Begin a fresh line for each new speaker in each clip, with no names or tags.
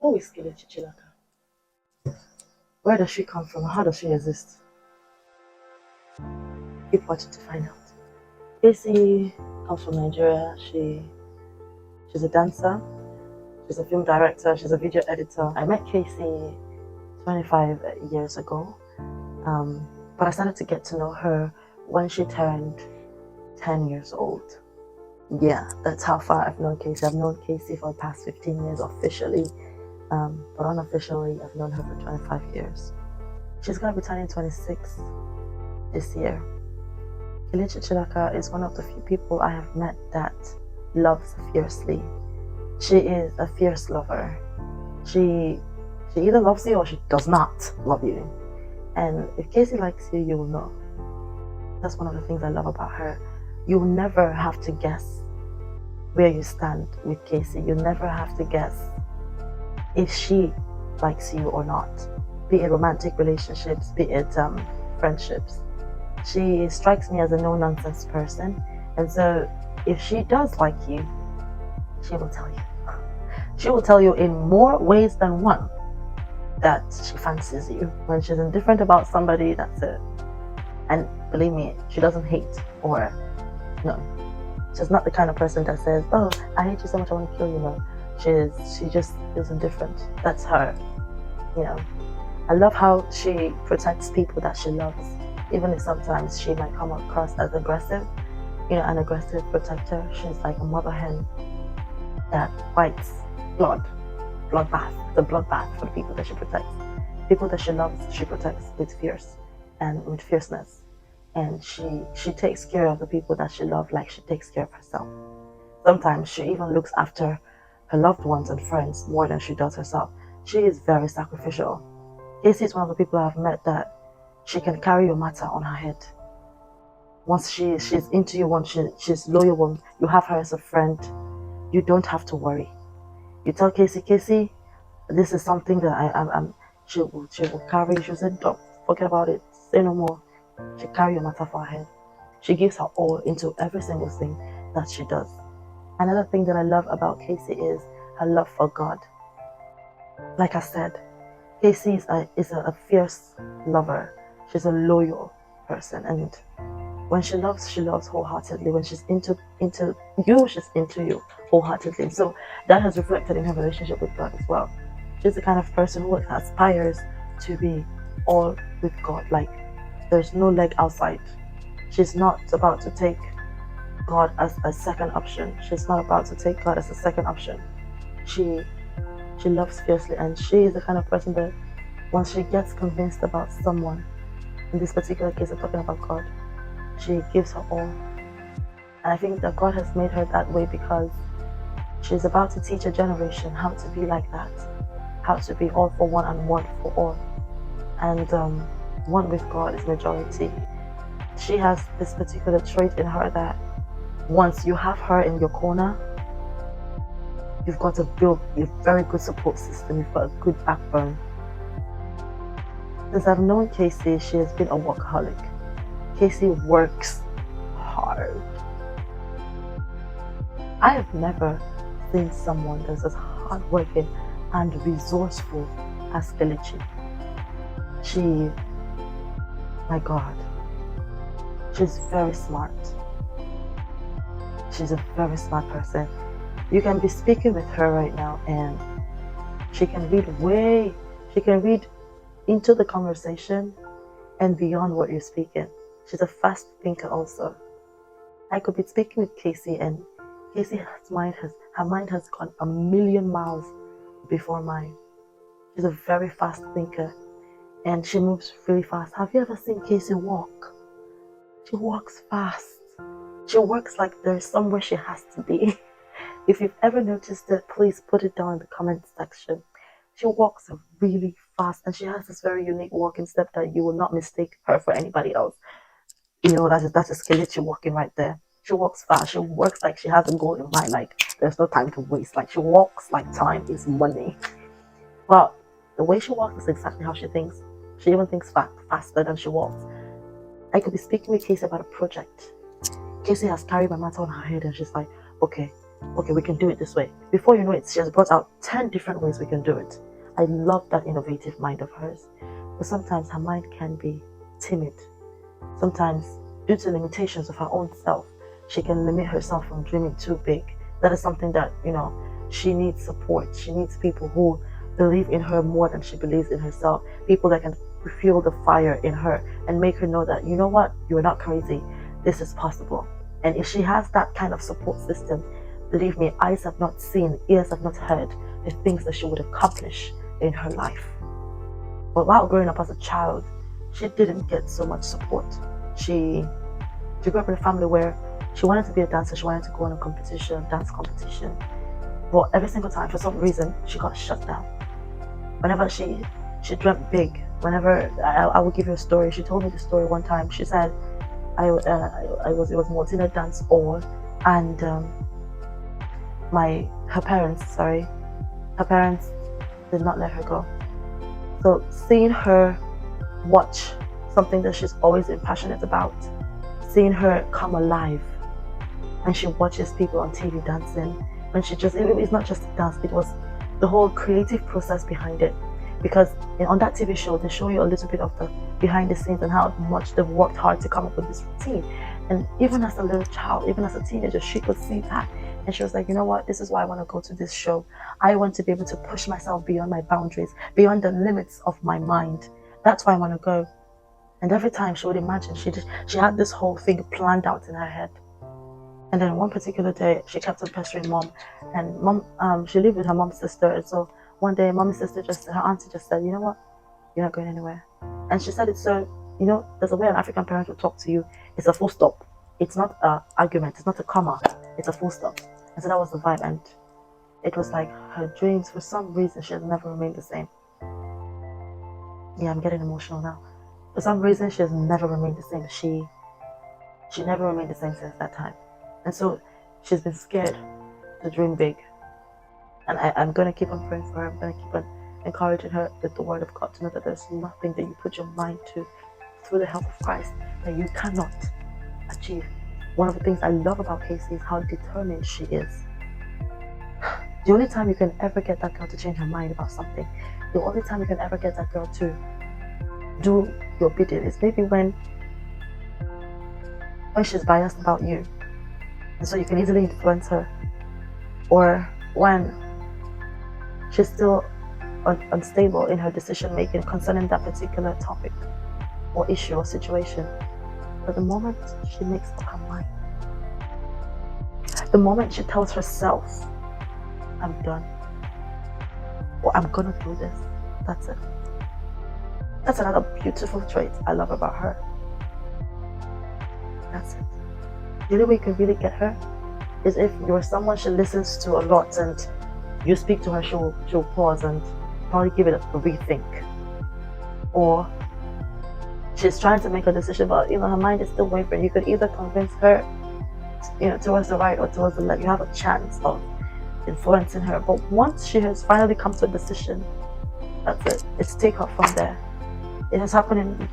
Who is Kelechi Chilaka? Where does she come from? How does she exist? Keep watching to find out. Casey comes from Nigeria. She's a dancer. She's a film director. She's a video editor. I met Casey 25 years ago. But I started to get to know her when she turned 10 years old. Yeah, that's how far I've known Casey. I've known Casey for the past 15 years officially, but unofficially I've known her for 25 years. She's going to be turning 26 this year. Kelechi Chilaka is one of the few people I have met that loves fiercely. She is a fierce lover. She either loves you or she does not love you. And if Casey likes you, you will know. That's one of the things I love about her. You'll never have to guess where you stand with Casey. You'll never have to guess if she likes you or not. Be it romantic relationships, be it friendships. She strikes me as a no-nonsense person. And so if she does like you, she will tell you. She will tell you in more ways than one that she fancies you. When she's indifferent about somebody, that's it. And believe me, she doesn't hate or no. She's not the kind of person that says, "Oh, I hate you so much, I want to kill you." No, she just is indifferent. That's her. You know, I love how she protects people that she loves, even if sometimes she might come across as aggressive. You know, an aggressive protector. She's like a mother hen that fights bloodbath, the bloodbath for the people that she protects. People that she loves, she protects with fierceness. And she takes care of the people that she loves like she takes care of herself. Sometimes she even looks after her loved ones and friends more than she does herself. She is very sacrificial. Casey is one of the people I've met that she can carry your matter on her head. Once she's into you, once she's loyal, you have her as a friend, you don't have to worry. You tell Casey, this is something that she will carry. She'll say, don't forget about it, say no more. She carry your matter for her head. She gives her all into every single thing that she does. Another thing that I love about Casey is her love for God. Like I said, Casey is a fierce lover. She's a loyal person, and when she loves wholeheartedly. When she's into you, she's into you wholeheartedly. So that has reflected in her relationship with God as well. She's the kind of person who aspires to be all with God. Like, there's no leg outside. She's not about to take God as a second option. She's not about to take God as a second option. She loves fiercely, and she is the kind of person that once she gets convinced about someone, in this particular case I'm talking about God, she gives her all. And I think that God has made her that way because she's about to teach a generation how to be like that, how to be all for one and one for all. And one with God is majority. She has this particular trait in her that once you have her in your corner, you've got to build a very good support system. You've got a good backbone. Since I've known Casey, she has been a workaholic. Casey works hard. I have never seen someone that's as hardworking and resourceful as Kelechi. My God, she's very smart. She's a very smart person. You can be speaking with her right now and she can read into the conversation and beyond what you're speaking. She's a fast thinker also. I could be speaking with Casey and her mind has gone a million miles before mine. She's a very fast thinker and she moves really fast. Have you ever seen Casey walk? She walks fast. She works like there's somewhere she has to be. If you've ever noticed it, please put it down in the comment section. She walks really fast and she has this very unique walking step that you will not mistake her for anybody else. You know, that's a Kelechi walking right there. She walks fast. She works like she has a goal in mind. Like, there's no time to waste. Like, she walks like time is money. But the way she walks is exactly how she thinks. She even thinks faster than she walks. I could be speaking with Casey about a project. Casey has carried my matter on her head and she's like, okay, okay, we can do it this way. Before you know it, she has brought out 10 different ways we can do it. I love that innovative mind of hers. But sometimes her mind can be timid. Sometimes, due to limitations of her own self, she can limit herself from dreaming too big. That is something that, she needs support. She needs people who believe in her more than she believes in herself. People that can fuel the fire in her and make her know that, you know what, you're not crazy. This is possible. And if she has that kind of support system, believe me, eyes have not seen, ears have not heard the things that she would accomplish in her life. But while growing up as a child, she didn't get so much support. She grew up in a family where she wanted to be a dancer. She wanted to go on a dance competition. But every single time, for some reason, she got shut down. Whenever she dreamt big, whenever I will give you a story. She told me the story one time. She said, it was Martina dance all, and her parents did not let her go. So seeing her watch something that she's always been passionate about, seeing her come alive, and she watches people on TV dancing, when it's not just a dance, it was the whole creative process behind it. Because on that TV show, they show you a little bit of the behind the scenes and how much they've worked hard to come up with this routine. And even as a little child, even as a teenager, she could see that. And she was like, you know what, this is why I want to go to this show. I want to be able to push myself beyond my boundaries, beyond the limits of my mind. That's why I want to go. And every time she would imagine, she had this whole thing planned out in her head. And then one particular day, she kept on pestering mom. And mom, she lived with her mom's sister. And so one day, her auntie just said, you know what, you're not going anywhere. And she said it so, there's a way an African parent will talk to you. It's a full stop. It's not an argument. It's not a comma. It's a full stop. And so that was the vibe. And it was like her dreams, for some reason, she has never remained the same. Yeah, I'm getting emotional now. For some reason, she has never remained the same. She never remained the same since that time. And so she's been scared to dream big. And I'm going to keep on praying for her. I'm going to keep on encouraging her with the word of God, to know that there's nothing that you put your mind to through the help of Christ that you cannot achieve. One of the things I love about Casey is how determined she is. The only time you can ever get that girl to change her mind about something, the only time you can ever get that girl to do your bidding is maybe when she's biased about you, and so you can easily influence her, or when she's still unstable in her decision making concerning that particular topic or issue or situation. But the moment she makes up her mind, the moment she tells herself, I'm done, or I'm gonna do this, that's it. That's another beautiful trait I love about her. That's it. The only way you can really get her is if you're someone she listens to a lot, and you speak to her, she'll pause and probably give it a rethink. Or she's trying to make a decision, but her mind is still wavering. You could either convince her, towards the right or towards the left. You have a chance of influencing her. But once she has finally come to a decision, that's it. It's take her from there. It has happened in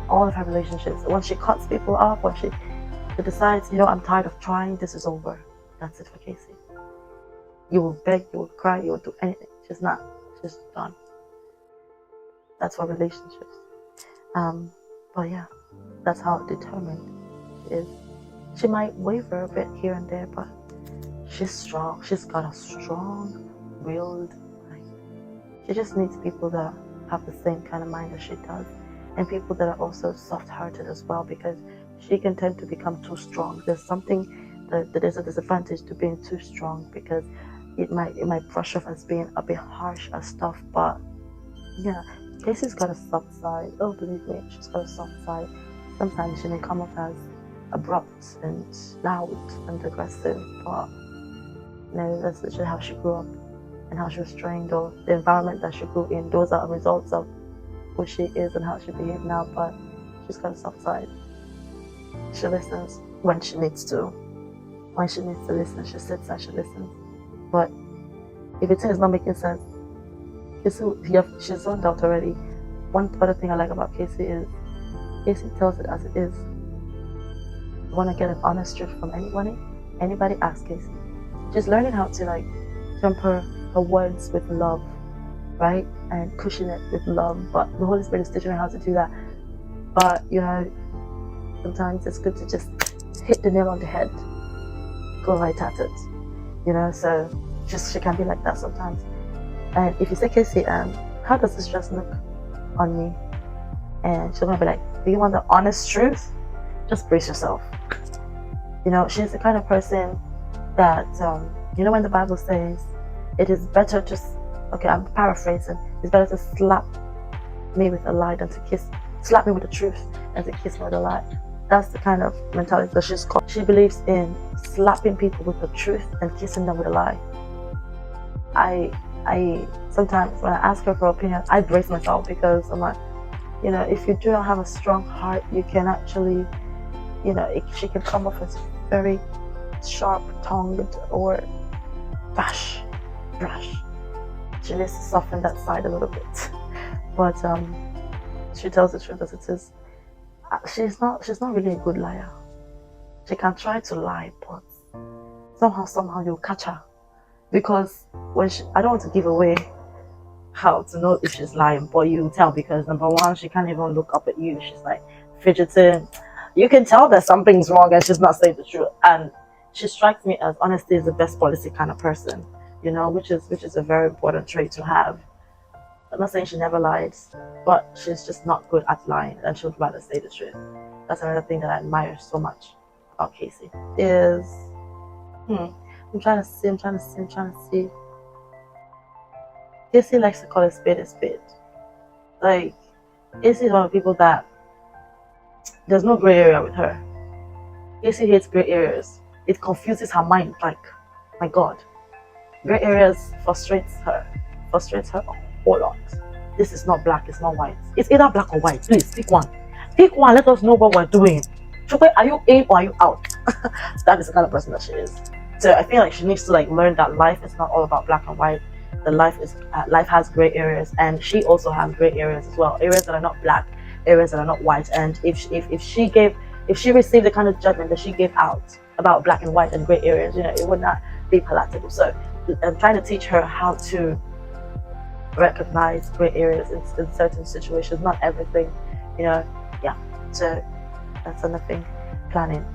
all of her relationships. Once she cuts people off, when she decides, I'm tired of trying, this is over. That's it for Casey. You will beg, you will cry, you will do anything. She's done. That's for relationships. But yeah, that's how determined she is. She might waver a bit here and there, but she's strong. She's got a strong-willed mind. She just needs people that have the same kind of mind as she does, and people that are also soft-hearted as well, because she can tend to become too strong. There's something that there's a disadvantage to being too strong, because it might brush off as being a bit harsh and stuff. But yeah, Casey's got a soft side. Oh, believe me, she's got a soft side. Sometimes she may come off as abrupt and loud and aggressive, but that's literally how she grew up and how she was trained, or the environment that she grew in. Those are results of who she is and how she behaves now. But she's got a soft side. She listens when she needs to. When she needs to listen, she sits and she listens. But if the thing is not making sense, she's zoned out already. One other thing I like about Casey is Casey tells it as it is. You want to get an honest truth from anybody ask Casey. She's learning how to like temper her words with love, right? And cushion it with love. But the Holy Spirit is teaching her how to do that. But you know, sometimes it's good to just hit the nail on the head, go right at it. You know, so she can be like that sometimes. And if you say, Casey, how does this dress look on me? And she's gonna be like, do you want the honest truth? Just brace yourself. You know, she's the kind of person that, you know, when the Bible says it is better to, okay, I'm paraphrasing, it's better to slap me with a lie than to slap me with the truth and to kiss me with a lie. That's the kind of mentality that she's called. She believes in slapping people with the truth and kissing them with a lie. I sometimes when I ask her for opinion, I brace myself because I'm like, you know, if you do not have a strong heart, you can actually, you know, she can come off as very sharp-tongued or brash. She needs to soften that side a little bit. But she tells the truth as it is. She's not really a good liar. She can try to lie, but somehow you'll catch her. Because I don't want to give away how to know if she's lying, but you tell, because number one, she can't even look up at you. She's like fidgeting. You can tell that something's wrong and she's not saying the truth. And she strikes me as honesty is the best policy kind of person, you know, which is a very important trait to have. I'm not saying she never lies, but she's just not good at lying, and she would rather say the truth. That's another thing that I admire so much about Casey. I'm trying to see. Casey likes to call a spade a spade. Like, Casey is one of the people that there's no gray area with her. Casey hates gray areas. It confuses her mind. Like, my God, gray areas frustrates her a whole lot. This is not black, it's not white. It's either black or white. Please pick one. Pick one. Let us know what we're doing. Chukwe, are you in or are you out? That is the kind of person that she is. So I feel like she needs to like learn that life is not all about black and white. The life has gray areas, and she also has gray areas as well. Areas that are not black, areas that are not white. And if she received the kind of judgment that she gave out about black and white and gray areas, you know, it would not be palatable. So I'm trying to teach her how to recognize gray areas in certain situations, not everything, you know. Yeah, so that's another thing. Planning.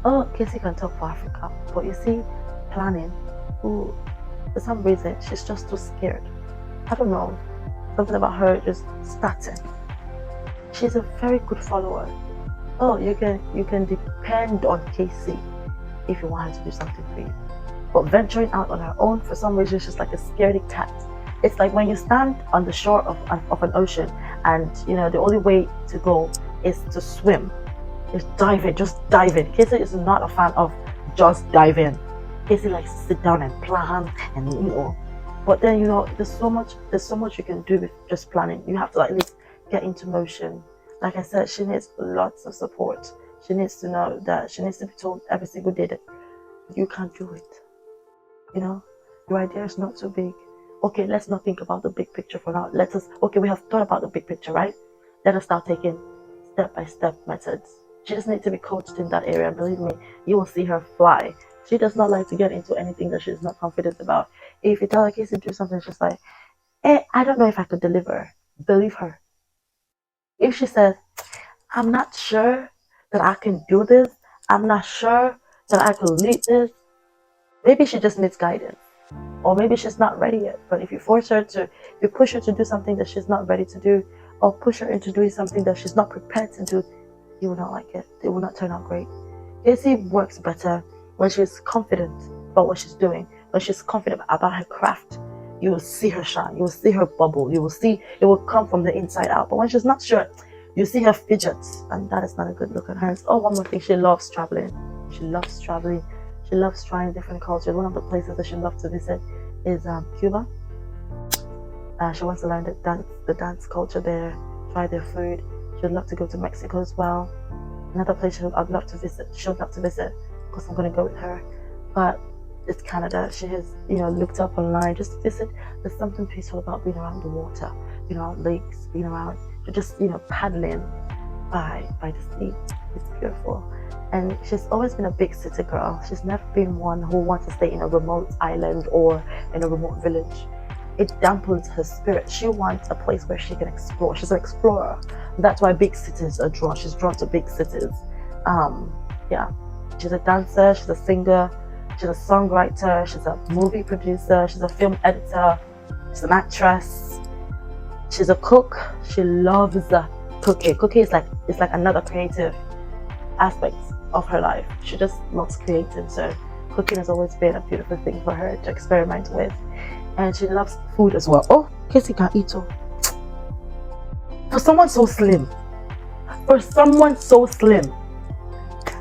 Oh, Casey can talk for Africa, but you see, planning, ooh, for some reason she's just too scared. I don't know, something about her just starting. She's a very good follower. Oh, you can depend on Casey if you want her to do something for you. But venturing out on her own, for some reason, she's like a scaredy cat. It's like when you stand on the shore of an ocean, and you know the only way to go is to swim. Just dive in. Casey is not a fan of just dive in. Casey likes to sit down and plan, and you know. But then, you know, there's so much you can do with just planning. You have to like at least get into motion. Like I said, she needs lots of support. She needs to know that she needs to be told every single day that you can't do it. You know, your idea is not too big. Okay, let's not think about the big picture for now. We have thought about the big picture, right? Let us start taking step-by-step methods. She just needs to be coached in that area. Believe me, you will see her fly. She does not like to get into anything that she's not confident about. If you tell her Casey to do something, she's like, I don't know if I could deliver. Believe her. If she says, I'm not sure that I can do this, I'm not sure that I can lead this, maybe she just needs guidance. Or maybe she's not ready yet. But if you push her to do something that she's not ready to do, or push her into doing something that she's not prepared to do, you will not like it. It will not turn out great. Casey works better when she's confident about what she's doing. When she's confident about her craft, you will see her shine. You will see her bubble. You will see it will come from the inside out. But when she's not sure, you see her fidget, and that is not a good look on her. Oh, one more thing, she loves traveling. She loves traveling. She loves trying different cultures. One of the places that she loves to visit is Cuba. She wants to learn the dance culture there, try their food. She would love to go to Mexico as well. Another place I'd love to visit. She would love to visit, because I'm going to go with her. But it's Canada. She has, looked up online just to visit. There's something peaceful about being around the water, being around lakes, being around, just paddling by the sea. It's beautiful. And she's always been a big city girl. She's never been one who wants to stay in a remote island or in a remote village. It dampens her spirit. She wants a place where she can explore. She's an explorer. That's why big cities are drawn. She's drawn to big cities. Yeah, she's a dancer, she's a singer, she's a songwriter, she's a movie producer, she's a film editor, she's an actress, she's a cook. She loves cooking. Cooking is like, it's like another creative aspect of her life. She just loves creating, so cooking has always been a beautiful thing for her to experiment with. And she loves food as well. Oh, Casey can eat too. For someone so slim,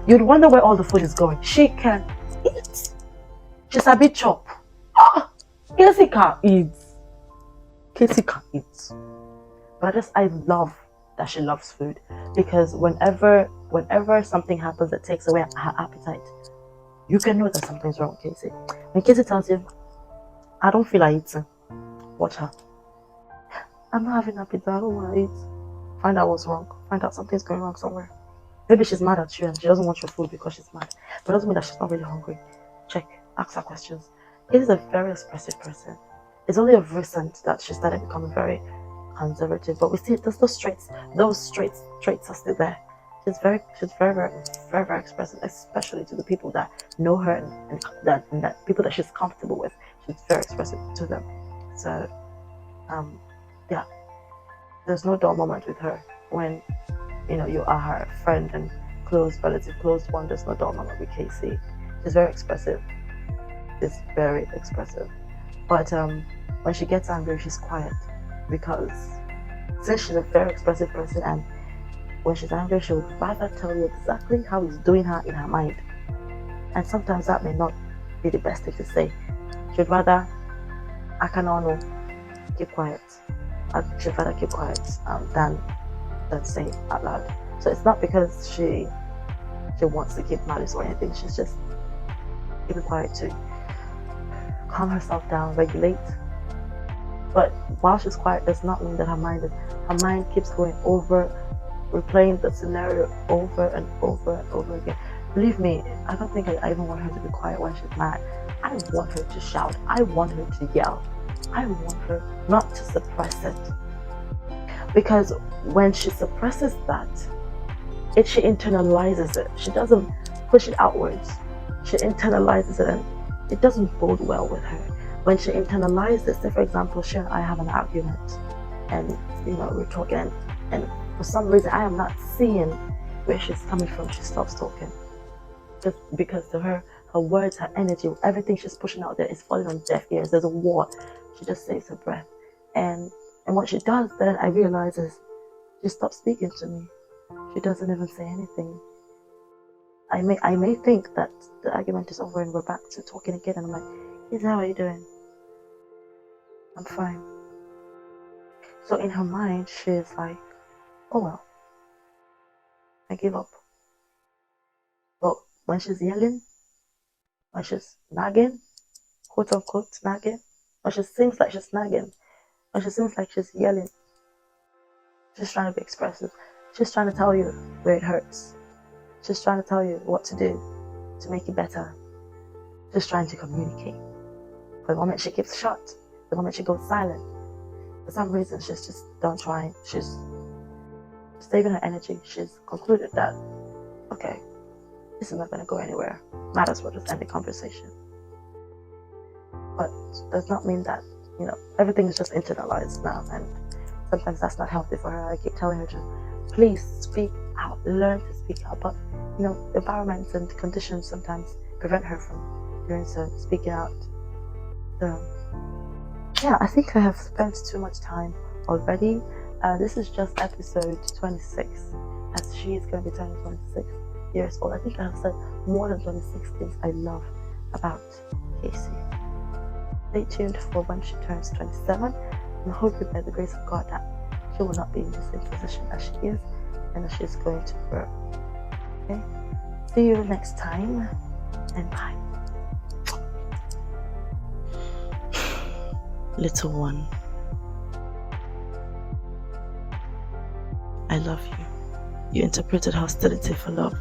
you'd wonder where all the food is going. She can eat. She's a bit chop. Ah, Casey can eat. Casey can eat. But I love that she loves food, because whenever something happens that takes away her appetite, you can know that something's wrong with Casey. When Casey tells you, I don't feel like eating, watch her. I'm not having appetite, I don't want to eat. Find out what's wrong. Find out something's going wrong somewhere. Maybe she's mad at you and she doesn't want your food because she's mad. But it doesn't mean that she's not really hungry. Check. Ask her questions. Casey is a very expressive person. It's only of recent that she started becoming very conservative. But we see those traits are still there. She's very, very expressive, especially to the people that know her and that people that she's comfortable with. She's very expressive to them. So, yeah, there's no dull moment with her when you are her friend and close relative, close one. There's no dull moment with Casey. She's very expressive. She's very expressive. But when she gets angry, she's quiet, because since she's a very expressive person, and when she's angry, she would rather tell you exactly how it's doing her in her mind. And sometimes that may not be the best thing to say. She'd rather, I cannot know, keep quiet. She'd rather keep quiet than say it out loud. So it's not because she wants to keep malice or anything. She's just keeping quiet to calm herself down, regulate. But while she's quiet, does not mean that her mind keeps going over, replaying the scenario over and over and over again. Believe me, I don't think I even want her to be quiet when she's mad. I want her to shout. I want her to yell. I want her not to suppress it. Because when she suppresses that, she internalizes it. She doesn't push it outwards. She internalizes it, and it doesn't bode well with her. When she internalizes, say for example, she and I have an argument, and we're talking, and for some reason I am not seeing where she's coming from. She stops talking, just because to her words, her energy, everything she's pushing out there is falling on deaf ears. There's a war. She just saves her breath, and what she does then, I realize, is she stops speaking to me. She doesn't even say anything. I may think that the argument is over and we're back to talking again, and I'm like, Izzy, how are you doing? I'm fine. So in her mind, she's like, oh well, I give up. But when she's yelling, when she's nagging, quote unquote nagging, when she seems like she's nagging, when she seems like she's yelling, she's trying to be expressive. She's trying to tell you where it hurts. She's trying to tell you what to do to make it better. She's trying to communicate. But the moment she keeps shut, the moment she goes silent, for some reason she's just done trying. She's saving her energy. She's concluded that, okay, this is not going to go anywhere. Might as well just end the conversation. But does not mean that, everything is just internalized now, and sometimes that's not healthy for her. I keep telling her to please speak out, learn to speak out, but environments and conditions sometimes prevent her from doing so, speaking out. So yeah, I think I have spent too much time already. This is just episode 26, as she is going to be turning 26 years old. I think I have said more than 26 things I love about Casey. Stay tuned for when she turns 27, and hopefully by the grace of God that she will not be in the same position as she is, and that she's going to grow. Okay? See you next time, and bye. Little one, I love you. You interpreted hostility for love.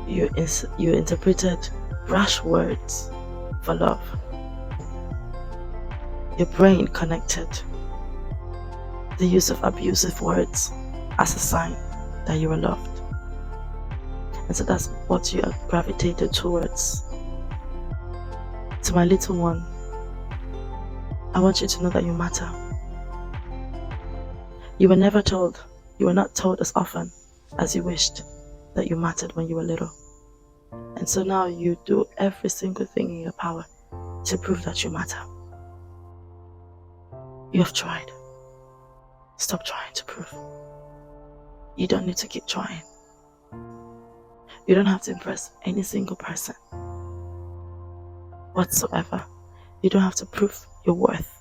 You interpreted rash words for love. Your brain connected the use of abusive words as a sign that you were loved. And so that's what you gravitated towards. To my little one, I want you to know that you matter. You were never told, you were not told as often as you wished that you mattered when you were little. And so now you do every single thing in your power to prove that you matter. You have tried. Stop trying to prove. You don't need to keep trying. You don't have to impress any single person whatsoever. You don't have to prove your worth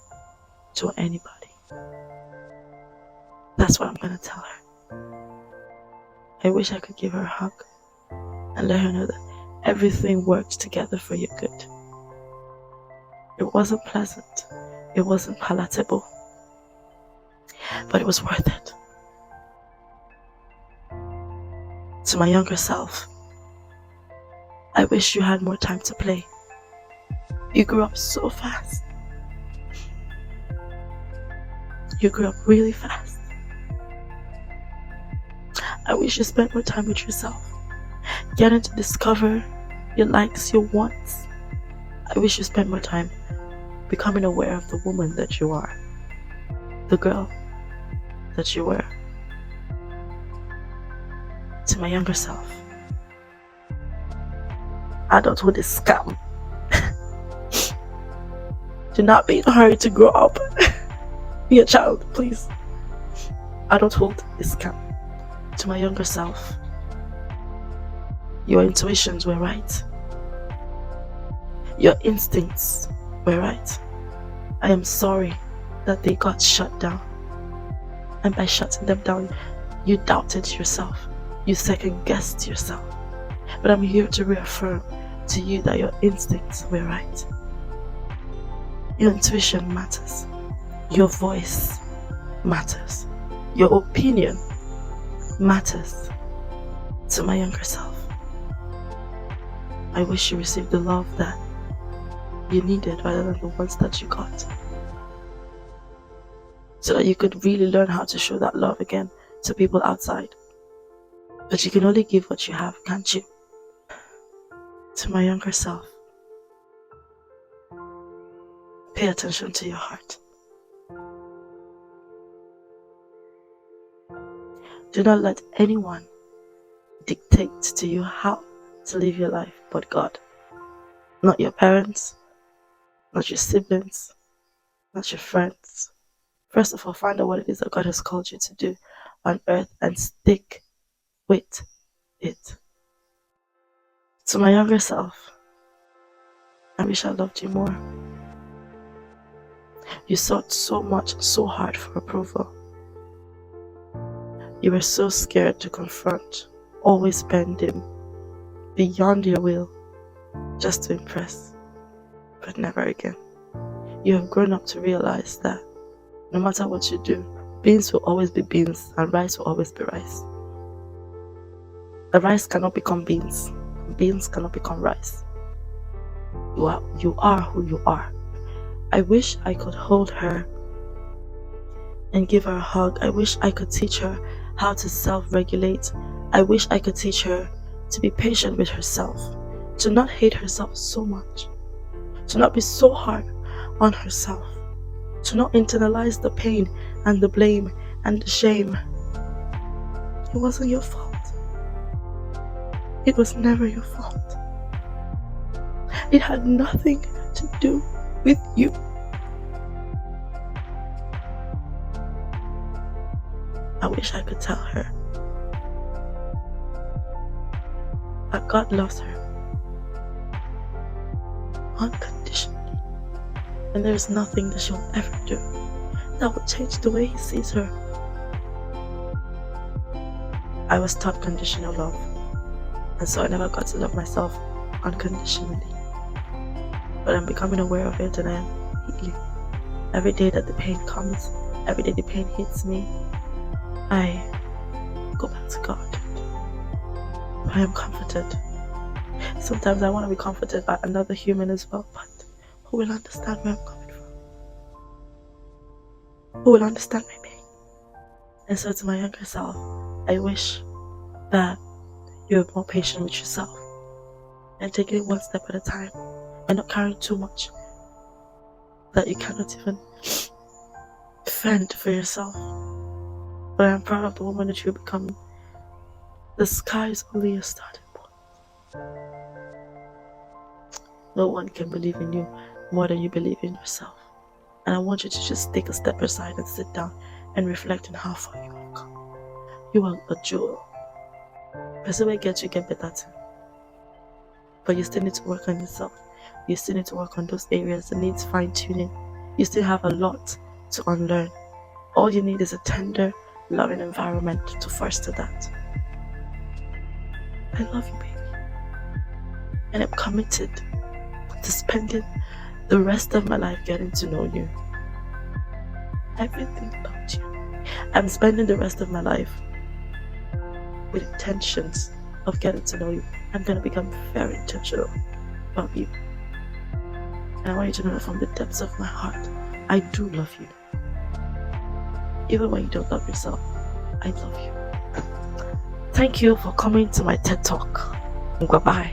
to anybody. That's what I'm going to tell her. I wish I could give her a hug and let her know that everything worked together for your good. It wasn't pleasant. It wasn't palatable. But it was worth it. To my younger self, I wish you had more time to play. You grew up so fast. You grew up really fast. I wish you spent more time with yourself, getting to discover your likes, your wants. I wish you spent more time becoming aware of the woman that you are, the girl that you were. To my younger self, adulthood is scam. Do not be in a hurry to grow up. Be a child, please. Adulthood is scam. To my younger self, your intuitions were right. Your instincts were right. I am sorry that they got shut down. And by shutting them down, you doubted yourself. You second-guessed yourself. But I'm here to reaffirm to you that your instincts were right. Your intuition matters. Your voice matters. Your opinion matters. To my younger self, I wish you received the love that you needed rather than the ones that you got, so that you could really learn how to show that love again to people outside. But you can only give what you have, can't you? To my younger self, pay attention to your heart. Do not let anyone dictate to you how to live your life but God. Not your parents, not your siblings, not your friends. First of all, find out what it is that God has called you to do on earth and stick with it. To my younger self, I wish I loved you more. You sought so much, so hard for approval. You were so scared to confront, always bending beyond your will just to impress, but never again. You have grown up to realize that no matter what you do, beans will always be beans and rice will always be rice. The rice cannot become beans, beans cannot become rice. You are who you are. I wish I could hold her and give her a hug. I wish I could teach her how to self-regulate. I wish I could teach her to be patient with herself, to not hate herself so much, to not be so hard on herself, to not internalize the pain and the blame and the shame. It wasn't your fault. It was never your fault. It had nothing to do with you. I wish I could tell her that God loves her unconditionally, and there is nothing that she'll ever do that will change the way He sees her. I was taught conditional love, and so I never got to love myself unconditionally. But I'm becoming aware of it, and I am healing. Every day that the pain comes, every day the pain hits me, I go back to God. I am comforted.
Sometimes I want to be comforted by another human as well, but who will understand where I'm coming from? Who will understand my pain? And so to my younger self, I wish that you're more patient with yourself and taking it one step at a time and not carrying too much that you cannot even fend for yourself. But I'm proud of the woman that you're becoming. The sky is only a starting point. No one can believe in you more than you believe in yourself. And I want you to just take a step aside and sit down and reflect on how far you have come. You are a jewel. Person will get you get better too. But you still need to work on yourself. You still need to work on those areas that needs fine-tuning. You still have a lot to unlearn. All you need is a tender, loving environment to foster that. I love you, baby. And I'm committed to spending the rest of my life getting to know you. Everything about you. I'm spending the rest of my life with intentions of getting to know you. I'm going to become very intentional about you. And I want you to know that from the depths of my heart, I do love you. Even when you don't love yourself, I love you. Thank you for coming to my TED Talk. Goodbye.